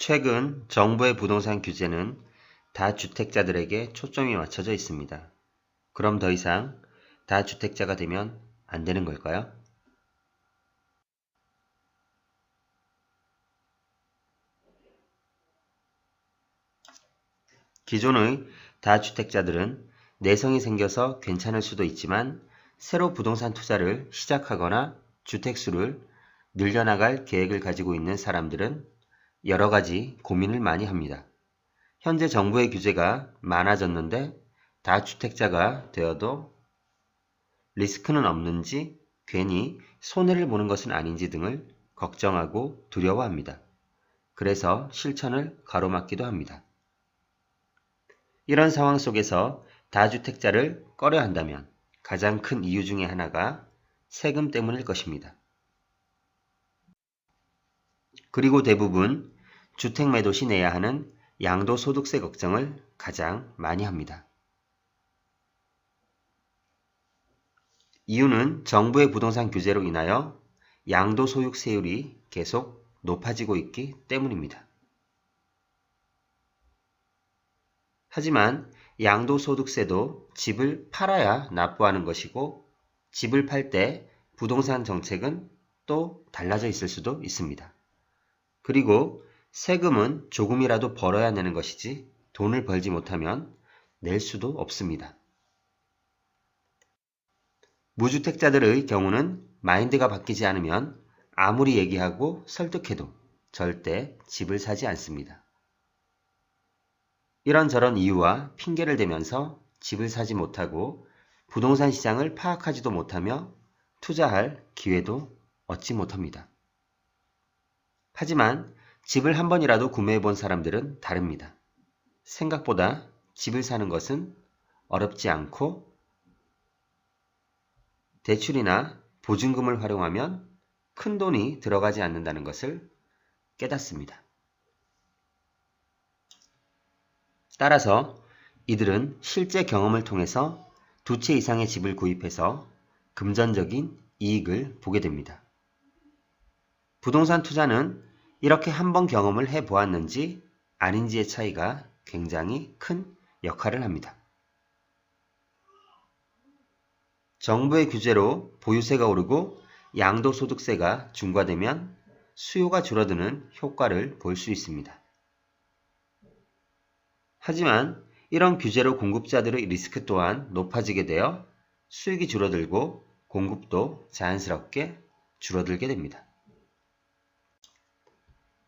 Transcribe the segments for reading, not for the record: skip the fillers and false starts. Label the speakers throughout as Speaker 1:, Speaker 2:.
Speaker 1: 최근 정부의 부동산 규제는 다주택자들에게 초점이 맞춰져 있습니다. 그럼 더 이상 다주택자가 되면 안 되는 걸까요? 기존의 다주택자들은 내성이 생겨서 괜찮을 수도 있지만 새로 부동산 투자를 시작하거나 주택수를 늘려나갈 계획을 가지고 있는 사람들은 여러 가지 고민을 많이 합니다. 현재 정부의 규제가 많아졌는데 다주택자가 되어도 리스크는 없는지, 괜히 손해를 보는 것은 아닌지 등을 걱정하고 두려워합니다. 그래서 실천을 가로막기도 합니다. 이런 상황 속에서 다주택자를 꺼려 한다면 가장 큰 이유 중에 하나가 세금 때문일 것입니다. 그리고 대부분 주택 매도 시 내야 하는 양도소득세 걱정을 가장 많이 합니다. 이유는 정부의 부동산 규제로 인하여 양도소득세율이 계속 높아지고 있기 때문입니다. 하지만 양도소득세도 집을 팔아야 납부하는 것이고 집을 팔 때 부동산 정책은 또 달라져 있을 수도 있습니다. 그리고 세금은 조금이라도 벌어야 내는 것이지 돈을 벌지 못하면 낼 수도 없습니다. 무주택자들의 경우는 마인드가 바뀌지 않으면 아무리 얘기하고 설득해도 절대 집을 사지 않습니다. 이런저런 이유와 핑계를 대면서 집을 사지 못하고 부동산 시장을 파악하지도 못하며 투자할 기회도 얻지 못합니다. 하지만 집을 한 번이라도 구매해 본 사람들은 다릅니다. 생각보다 집을 사는 것은 어렵지 않고 대출이나 보증금을 활용하면 큰 돈이 들어가지 않는다는 것을 깨닫습니다. 따라서 이들은 실제 경험을 통해서 2채 이상의 집을 구입해서 금전적인 이익을 보게 됩니다. 부동산 투자는 이렇게 한번 경험을 해보았는지 아닌지의 차이가 굉장히 큰 역할을 합니다. 정부의 규제로 보유세가 오르고 양도소득세가 중과되면 수요가 줄어드는 효과를 볼 수 있습니다. 하지만 이런 규제로 공급자들의 리스크 또한 높아지게 되어 수익이 줄어들고 공급도 자연스럽게 줄어들게 됩니다.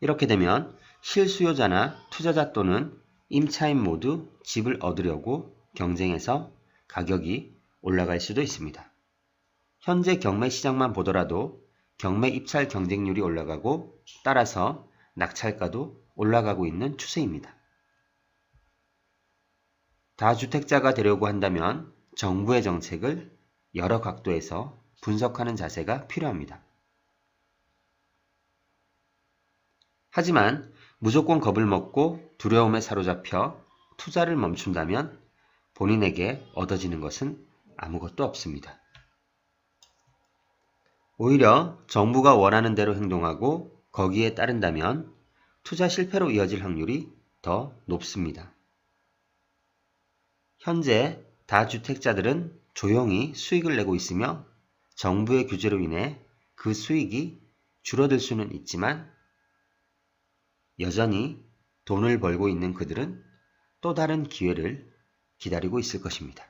Speaker 1: 이렇게 되면 실수요자나 투자자 또는 임차인 모두 집을 얻으려고 경쟁해서 가격이 올라갈 수도 있습니다. 현재 경매 시장만 보더라도 경매 입찰 경쟁률이 올라가고 따라서 낙찰가도 올라가고 있는 추세입니다. 다주택자가 되려고 한다면 정부의 정책을 여러 각도에서 분석하는 자세가 필요합니다. 하지만 무조건 겁을 먹고 두려움에 사로잡혀 투자를 멈춘다면 본인에게 얻어지는 것은 아무것도 없습니다. 오히려 정부가 원하는 대로 행동하고 거기에 따른다면 투자 실패로 이어질 확률이 더 높습니다. 현재 다주택자들은 조용히 수익을 내고 있으며 정부의 규제로 인해 그 수익이 줄어들 수는 있지만 여전히 돈을 벌고 있는 그들은 또 다른 기회를 기다리고 있을 것입니다.